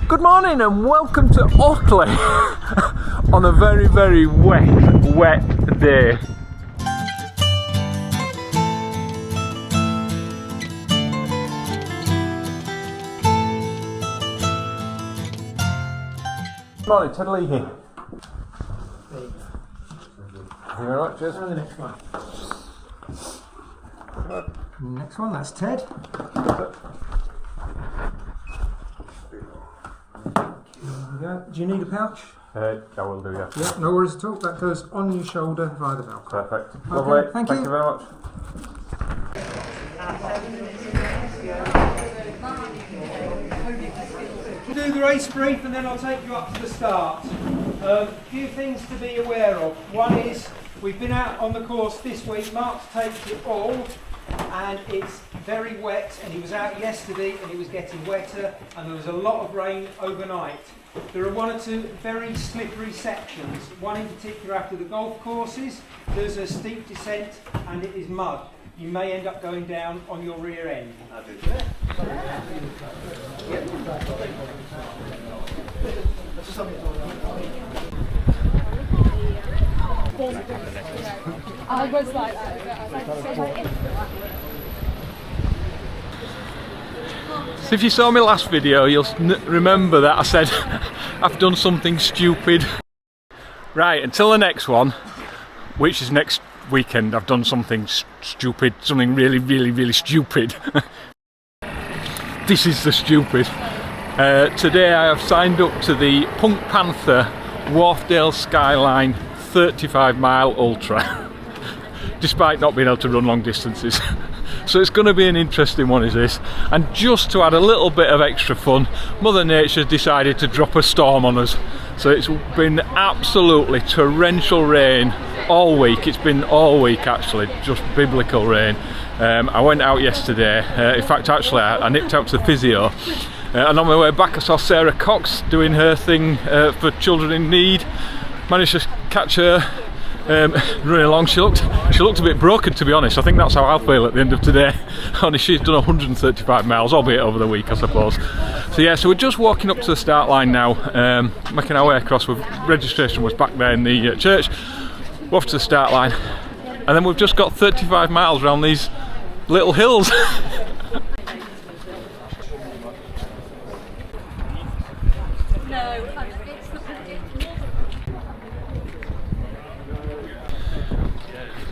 Good morning and welcome to Otley on a very wet day. Good morning, Ted Leahy. Thank you very much, cheers. And the next one. Next one, that's Ted. There we go. Do you need a pouch? I will do, yeah. Yeah, no worries at all. That goes on your shoulder via the Velcro. Perfect. Okay, Lovely. thank you very much. Do the race brief and then I'll take you up to the start. A few things to be aware of. One is we've been out on the course this week. Mark's taken it all and it's very wet, and he was out yesterday and it was getting wetter and there was a lot of rain overnight. There are one or two very slippery sections, one in particular after the golf courses. There's a steep descent and it is mud. You may end up going down on your rear end. I was like that. So if you saw my last video, you'll remember that I said I've done something stupid. Right, until the next one, which is next weekend, I've done something stupid, something really stupid. This is the stupid. Today I have signed up to the Panther Wharfedale Skyline 35-mile ultra, despite not being able to run long distances. So it's going to be an interesting one, is this. And just to add a little bit of extra fun, Mother Nature's decided to drop a storm on us. So it's been absolutely torrential rain all week. It's been all week actually, just biblical rain. I went out yesterday, in fact actually I nipped out to the physio, and on my way back I saw Sarah Cox doing her thing for children in need. Managed to catch her running along. She looked a bit broken, to be honest. I think that's how I'll feel at the end of today. Only she's done 135 miles, albeit over the week I suppose. So yeah, so we're just walking up to the start line now, making our way across. Registration was back there in the church. We're off to the start line, and then we've just got 35 miles around these little hills.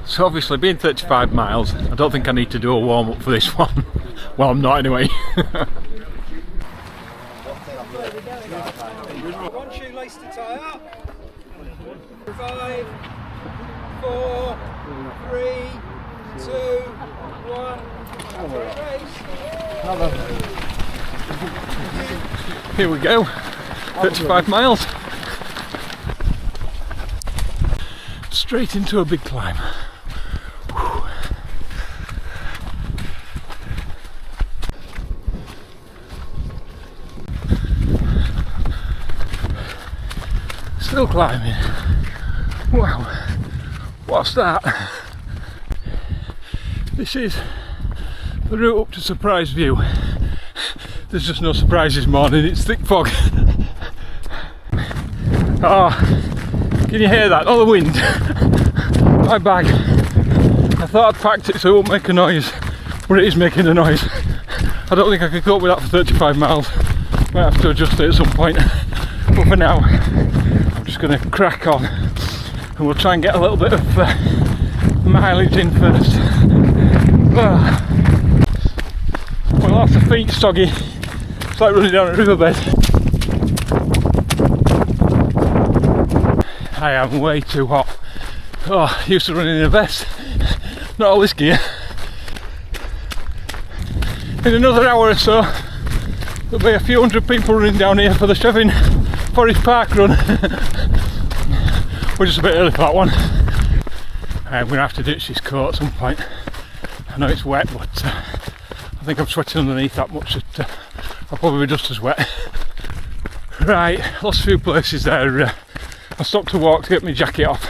So obviously, being 35 miles, I don't think I need to do a warm-up for this one. Well, I'm not anyway. One shoelace to tie up. 5, 4, 3, 2, 1. Here we go. 35 miles. Straight into a big climb. Still climbing. Wow, what's that? This is the route up to Surprise View. There's just no surprise this morning, it's thick fog. Oh, can you hear that? Oh, the wind. My bag. I thought I'd packed it so it won't make a noise, but it is making a noise. I don't think I can cope with that for 35 miles. Might have to adjust it at some point. But for now, I'm just going to crack on and we'll try and get a little bit of mileage in first. Well, that's the feet soggy. It's like running down a riverbed. I am way too hot. Oh, used to running in a vest, not all this gear. In another hour or so, there'll be a few hundred people running down here for the Chevin Forest Park run. We're just a bit early for that one. I'm going to have to ditch this coat at some point. I know it's wet, but I think I'm sweating underneath that much that I'll probably be just as wet. Right, lost a few places there. I stopped to walk to get my jacket off,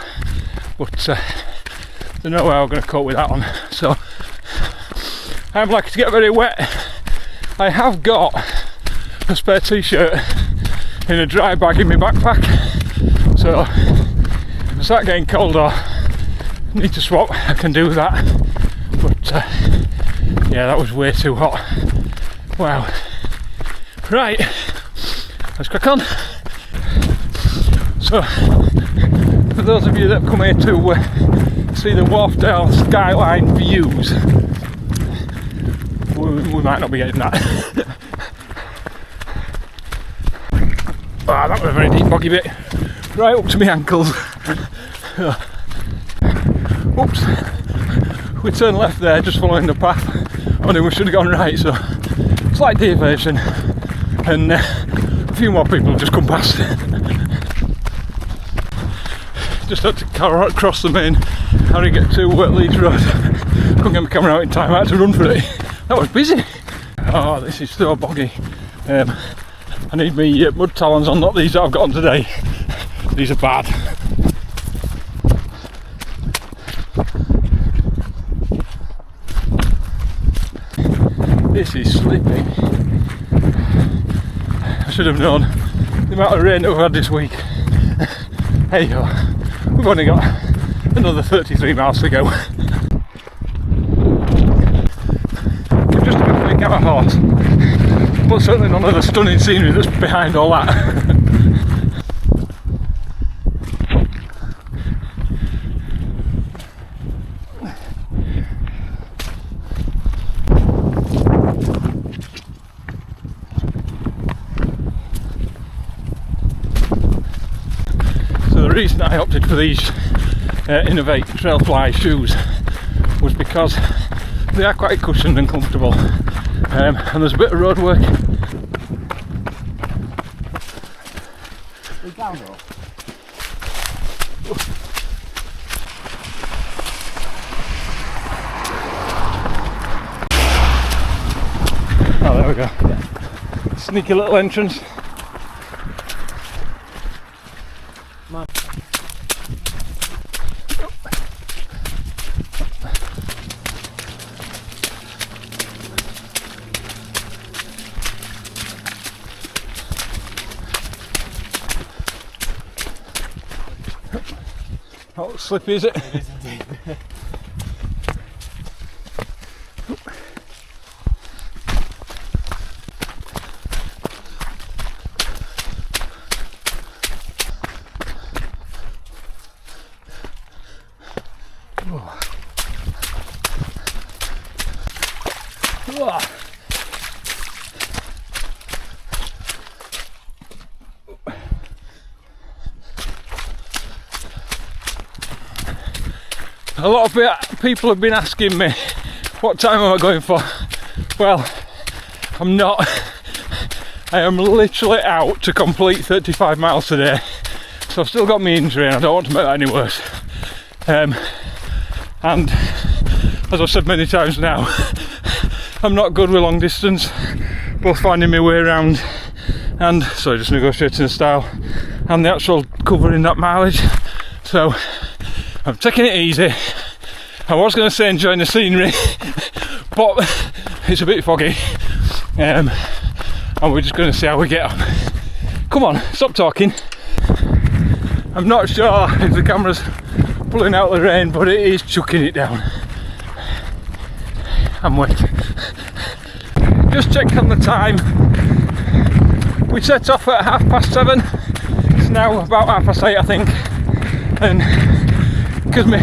but there's no way I'm going to cope with that one. So I'm likely to get very wet. I have got a spare t-shirt in a dry bag in my backpack, so if I start getting cold or need to swap, I can do that. But yeah, that was way too hot. Wow. Right, let's crack on. So, for those of you that come here to see the Wharfedale Skyline views, we might not be getting that. Ah, that was a very deep boggy bit, right up to my ankles. Oops, we turned left there, just following the path. Only we should have gone right, so slight deviation, and a few more people have just come past. Just had to cross the main Harrogate to Leeds Road. Couldn't get my camera out in time, I had to run for it. That was busy. Oh, this is so boggy. I need me mud talons on, not these that I've got on today. These are bad. This is slippy. I should have known the amount of rain that we've had this week. Hey ho, we've only got another 33 miles to go. You've just about to make out a horse, but certainly none of the stunning scenery that's behind all that. The reason I opted for these Innovate Trailfly shoes was because they are quite cushioned and comfortable, and there's a bit of road work. Oh, there we go. Sneaky little entrance. Not slippy, is it? It is indeed. A lot of people have been asking me what time am I going for. Well, I'm not. I am literally out to complete 35 miles today, so I've still got my injury and I don't want to make that any worse. And as I've said many times now, I'm not good with long distance, both finding my way around and just negotiating the style and the actual covering that mileage. So I'm taking it easy. I was going to say enjoying the scenery, but it's a bit foggy, and we're just going to see how we get on. Come on, stop talking. I'm not sure if the camera's pulling out the rain, but it is chucking it down. I'm wet. Just checked on the time. We set off at 7:30. It's now about 8:30, I think, and because my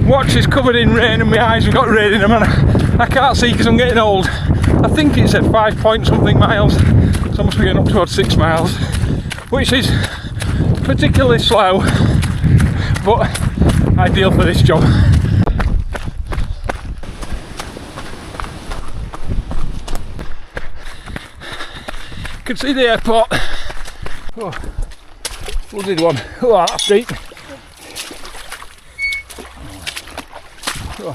watch is covered in rain and my eyes have got rain in them and I can't see because I'm getting old. I think it said 5 point something miles, so I must be getting up towards 6 miles, which is particularly slow, but ideal for this job. You can see the airport. Oh, flooded one. Oh, that's deep. Oh.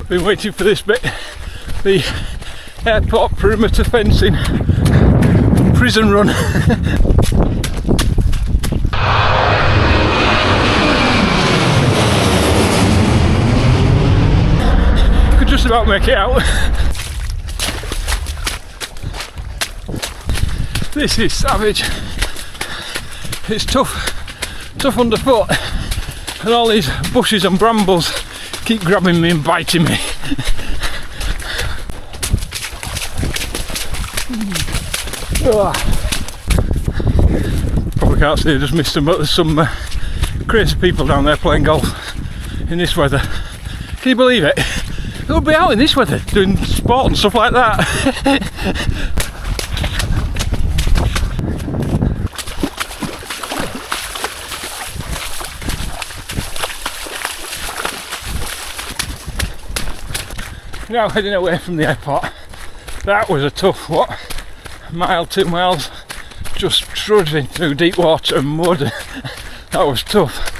Been waiting for this bit. The airport perimeter fencing prison run. Could just about make it out. This is savage. It's tough underfoot, and all these bushes and brambles keep grabbing me and biting me. Probably can't see, I just missed them, but there's some crazy people down there playing golf in this weather. Can you believe it? Who would be out in this weather doing sport and stuff like that? Now heading away from the airport. That was a tough, what, mile, 2 miles, just trudging through deep water and mud. That was tough.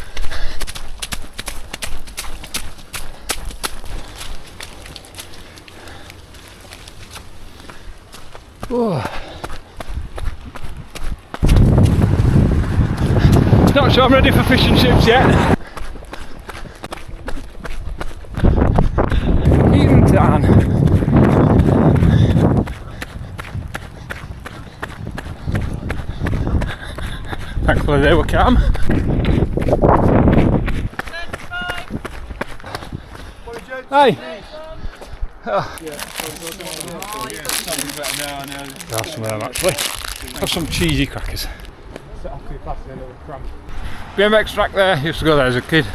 Oh. Not sure I'm ready for fish and chips yet. Thankfully they were calm. Hey! Oh. Have some of them actually. Have some cheesy crackers. BMX track there, used to go there as a kid.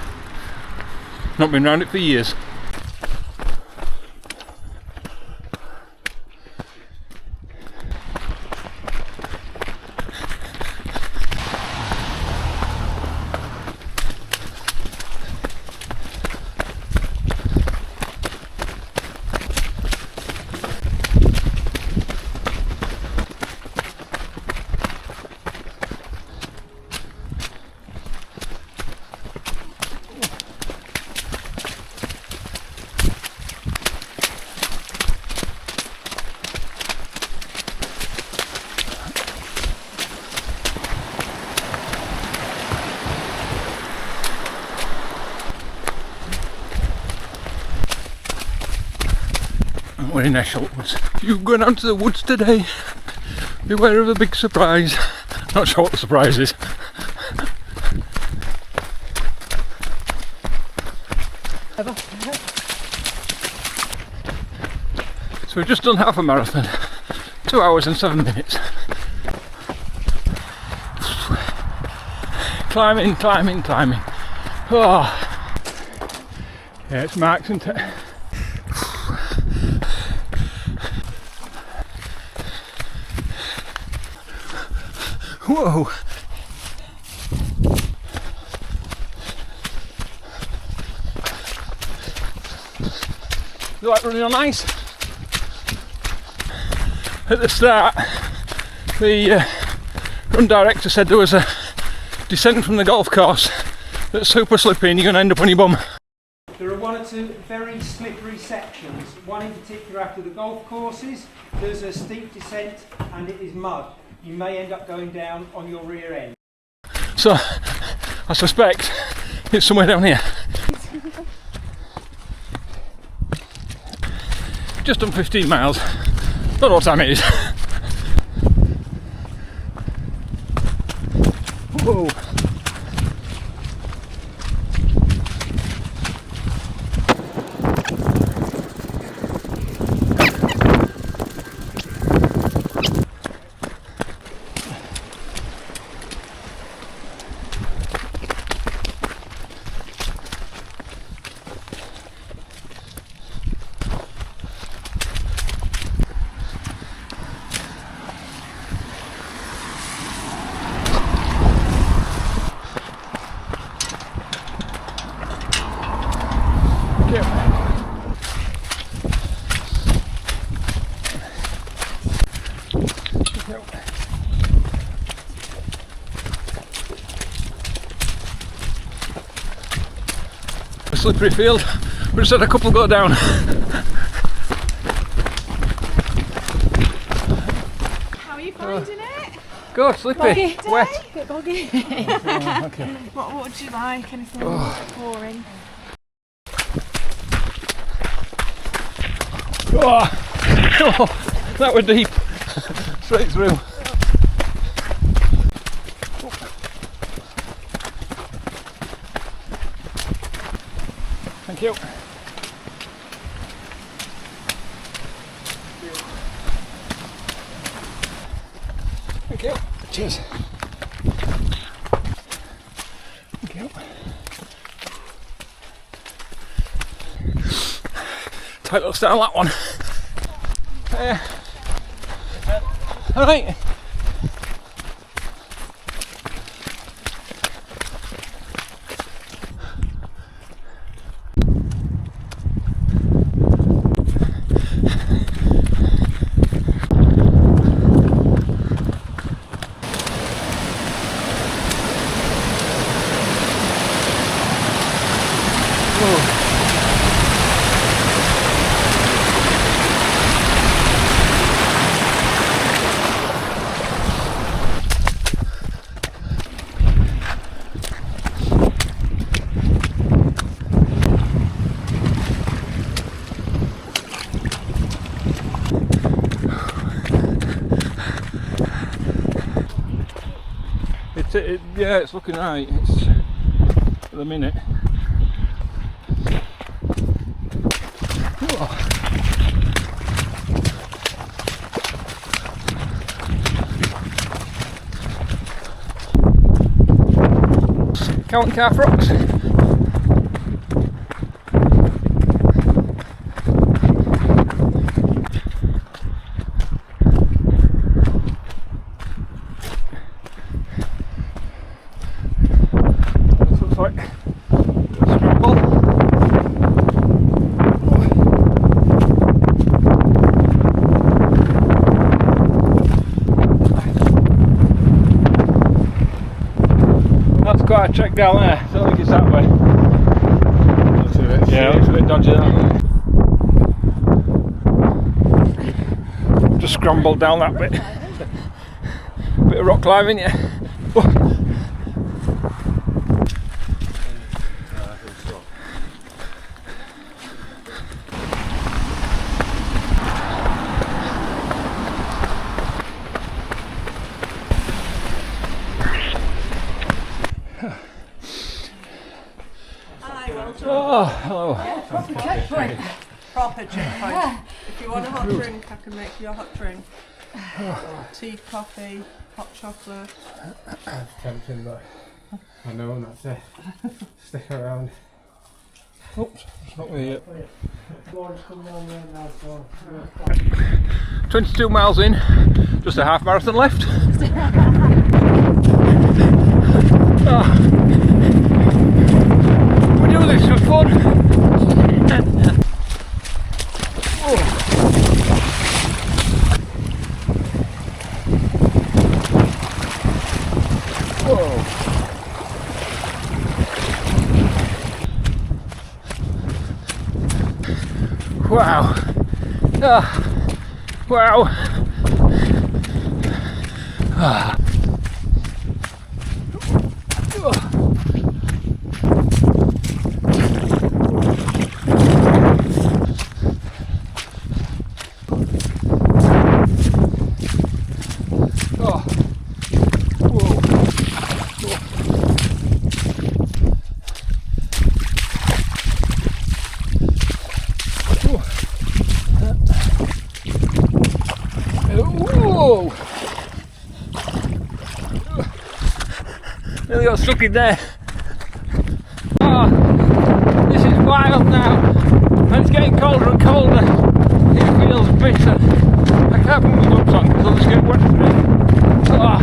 Not been round it for years. We're in Esholt Woods. You going down to the woods today? Beware of a big surprise. Not sure what the surprise is. So we've just done half a marathon. 2 hours and 7 minutes. Climbing, climbing, climbing. Oh. Yeah, it's marked, isn't it? Whoa! You like running on ice? At the start, the run director said there was a descent from the golf course that's super slippy and you're going to end up on your bum. There are 1 or 2 very slippery sections. One in particular after the golf courses, there's a steep descent and it is mud. You may end up going down on your rear end. So, I suspect it's somewhere down here. Just done 15 miles. Don't know what time it is. Whoa. A slippery field, we just had a couple go down. How are you finding it? Go, slippy, Boggy. wet. Bit boggy. Oh, okay. What would you like? Anything pouring? Oh, that was deep. Straight through. Thank you. Thank you. Cheers. Thank you. Tight little style, that one. All right. Yeah, it's looking right. It's at the minute. Counting calf rocks. Quite a trek down there, I don't think it's that way. Yeah, it looks a bit dodgy that. Just scrambled down that bit. Bit of rock climbing, yeah. Oh, hello. Yeah, proper checkpoint. Proper checkpoint. If you want a hot drink, I can make you a hot drink. Tea, coffee, hot chocolate. That's tempting, but I know not to stick around. Oops, it's not me yet. 22 miles in, just a half marathon left. We do this for fun. Wow. Wow. Whoa! Nearly got stuck in there. Oh, this is wild now, and it's getting colder and colder. It feels bitter. I can't put my gloves on because I'll just get wet through. Oh,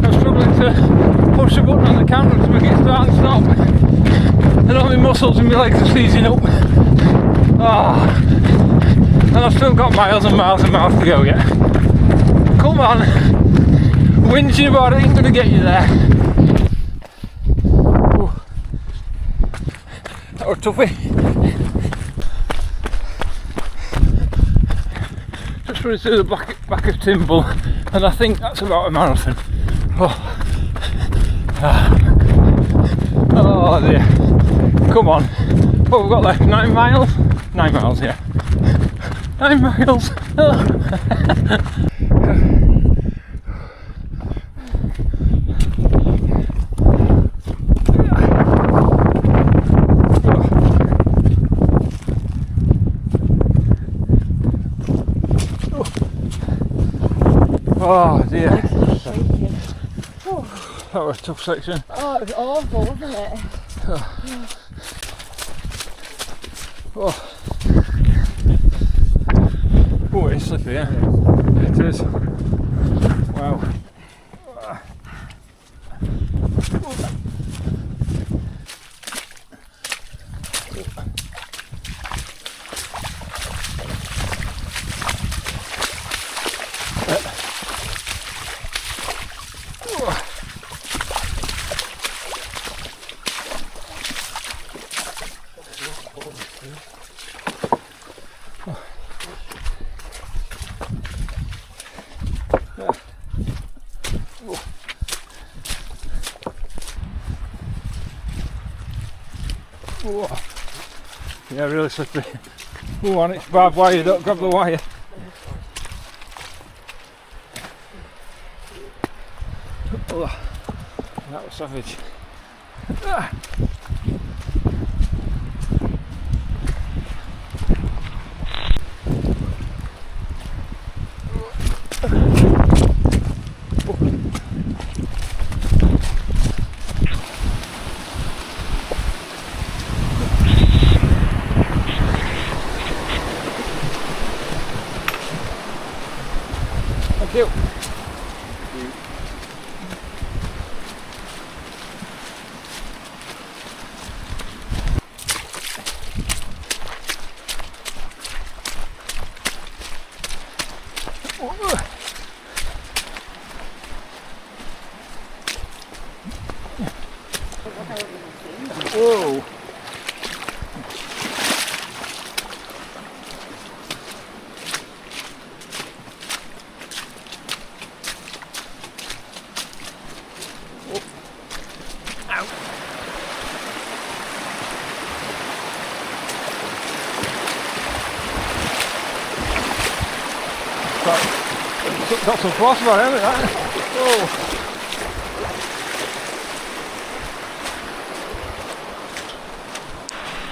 I'm struggling to push the button on the camera to make it start and stop. And all my muscles and my legs are seizing up. Oh, and I've still got miles and miles and miles to go yet. Come on, whinging about it ain't gonna get you there. Ooh. That was toughie. Just running through the back of Timble, and I think that's about a marathon. Oh. Oh dear. Come on. What we've got left? 9 miles? 9 miles, yeah. 9 miles. Oh dear. That was a tough section. Oh, it was awful, wasn't it? Oh, oh it's slippery, yeah. It is. Wow. Oh. Yeah, really slippery. Oh, and it's barbed wire, don't grab the wire. Oh, that was savage. Ah. Thank you. Whoa. Got some force about it, haven't it? Oh.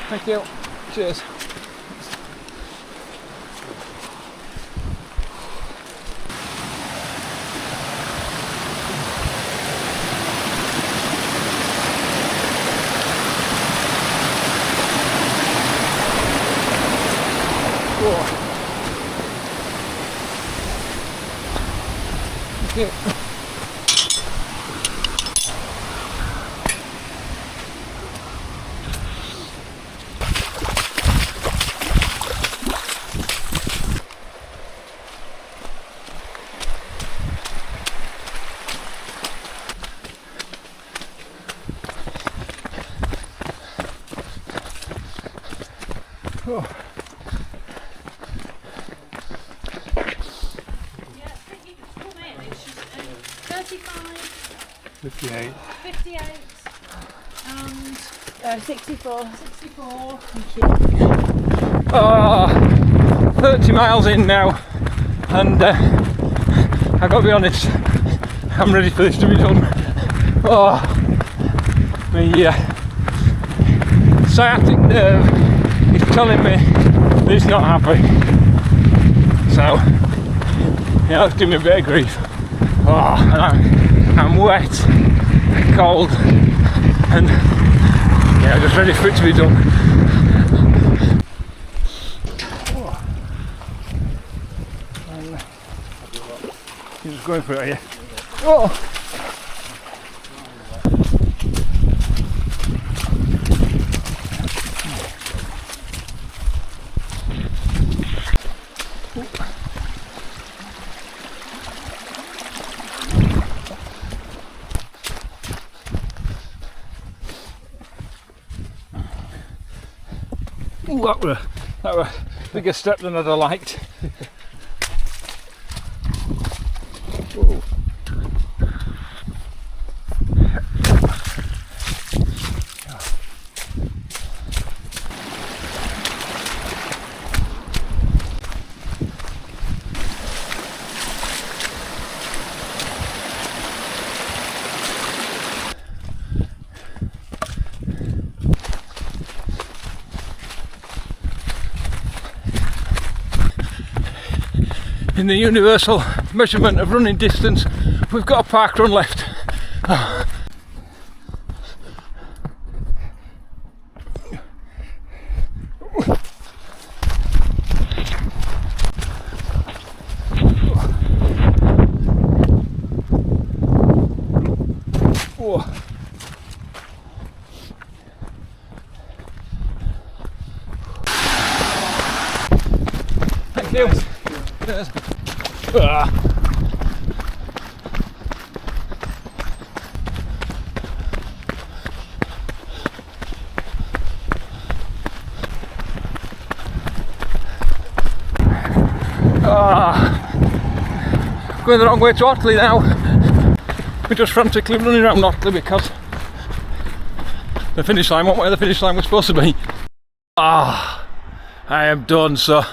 Thank you. Cheers. Oh. Thank you. Oh. Yeah, I think you can come in. It's just 35, 58. 58, and 64. 64. Thank you. Oh, 30 miles in now, and I've got to be honest, I'm ready for this to be done. Oh, the sciatic nerve is telling me that it's not happy. So, yeah, it's giving me a bit of grief. Oh, and I'm wet, cold, and yeah, just ready for it to be done. Oh. And you're just going for it, are you? Oh. Ooh, that were a bigger step than I'd have liked. in the universal measurement of running distance, we've got a park run left. Oh. Thank you. Yes. Going the wrong way to Otley now. We're just frantically running around Otley because the finish line wasn't where the finish line was supposed to be. I am done. So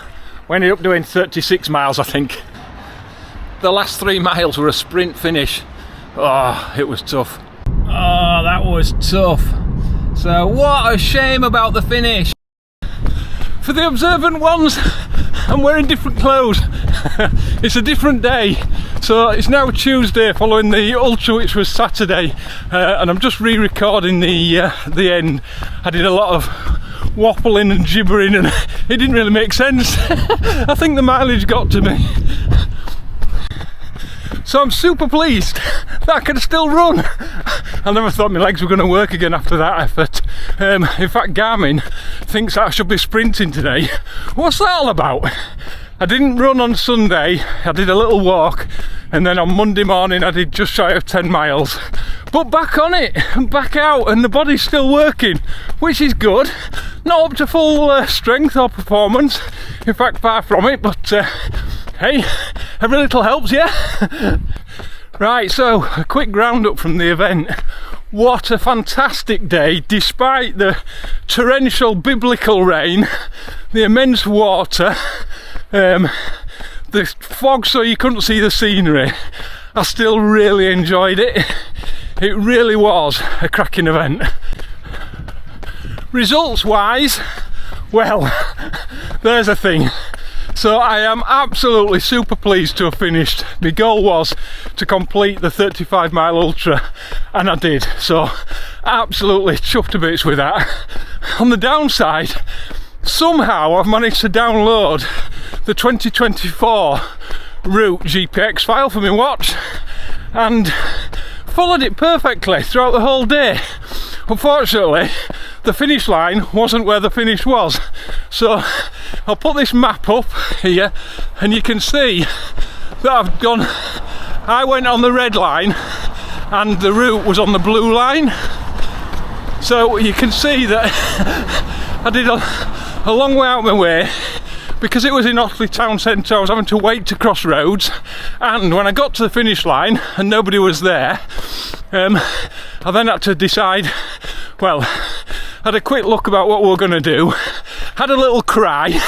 we ended up doing 36 miles, I think. The last 3 miles were a sprint finish. It was tough. That was tough. So what a shame about the finish. For the observant ones, I'm wearing different clothes. It's a different day. So it's now Tuesday following the ultra, which was Saturday, and I'm just re-recording the end. I did a lot of waffling and gibbering and it didn't really make sense. I think the mileage got to me. So I'm super pleased that I can still run. I never thought my legs were going to work again after that effort. In fact, Garmin thinks that I should be sprinting today. What's that all about? I didn't run on Sunday, I did a little walk, and then on Monday morning I did just shy of 10 miles. But back on it, and back out, and the body's still working, which is good. Not up to full strength or performance, in fact far from it, but hey, every little helps, yeah? Right, so a quick roundup from the event. What a fantastic day, despite the torrential biblical rain, the immense water, the fog so you couldn't see the scenery. I still really enjoyed it. It really was a cracking event. Results wise, well, there's a thing. So I am absolutely super pleased to have finished. My goal was to complete the 35 mile ultra and I did, so absolutely chuffed to bits with that. On the downside, somehow I've managed to download the 2024 route GPX file for my watch and followed it perfectly throughout the whole day. Unfortunately, the finish line wasn't where the finish was, so I'll put this map up here and you can see that I've gone, I went on the red line and the route was on the blue line, so you can see that I did a long way out my way. Because it was in Otley town centre, I was having to wait to cross roads, and when I got to the finish line and nobody was there, I then had to decide, well, had a quick look about what we were going to do, had a little cry,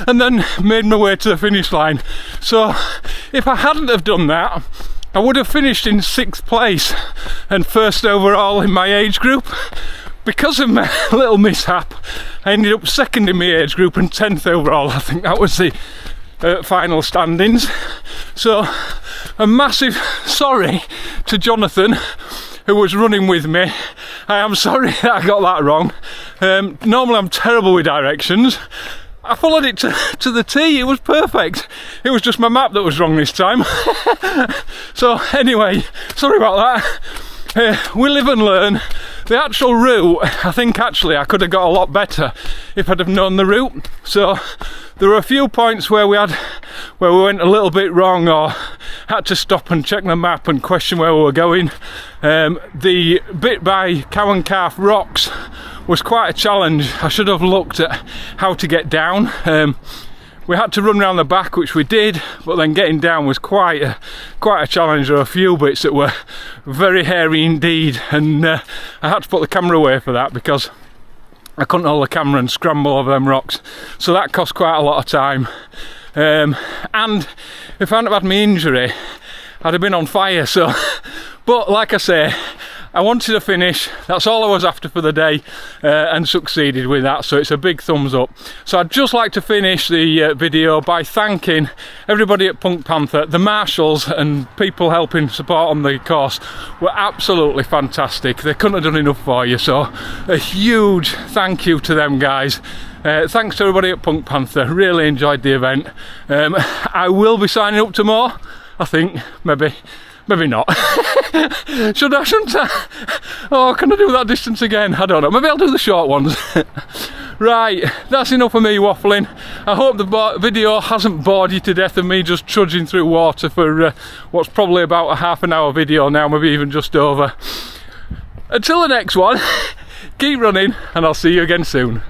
and then made my way to the finish line. So if I hadn't have done that, I would have finished in 6th place and 1st overall in my age group. Because of my little mishap, I ended up 2nd in my age group and 10th overall. I think that was the final standings. So a massive sorry to Jonathan, who was running with me. I am sorry that I got that wrong. Normally I'm terrible with directions. I followed it to the T, it was perfect. It was just my map that was wrong this time. So anyway, sorry about that. We live and learn. The actual route, I think actually I could have got a lot better if I'd have known the route. So there were a few points where we went a little bit wrong or had to stop and check the map and question where we were going. The bit by Cow and Calf Rocks was quite a challenge. I should have looked at how to get down. We had to run around the back, which we did, but then getting down was quite a challenge. There were a few bits that were very hairy indeed, and I had to put the camera away for that because I couldn't hold the camera and scramble over them rocks. So that cost quite a lot of time. And if I hadn't had my injury, I'd have been on fire. So, but like I say, I wanted to finish, that's all I was after for the day, and succeeded with that, so it's a big thumbs up. So I'd just like to finish the video by thanking everybody at Panther. The marshals and people helping support on the course were absolutely fantastic. They couldn't have done enough for you, so a huge thank you to them guys. Thanks to everybody at Panther, really enjoyed the event. I will be signing up to more, I think, maybe not. Should I, shouldn't I? Oh, can I do that distance again? I don't know, maybe I'll do the short ones. Right, that's enough of me waffling. I hope the video hasn't bored you to death of me just trudging through water for what's probably about a half an hour video now, maybe even just over. Until the next one, keep running and I'll see you again soon.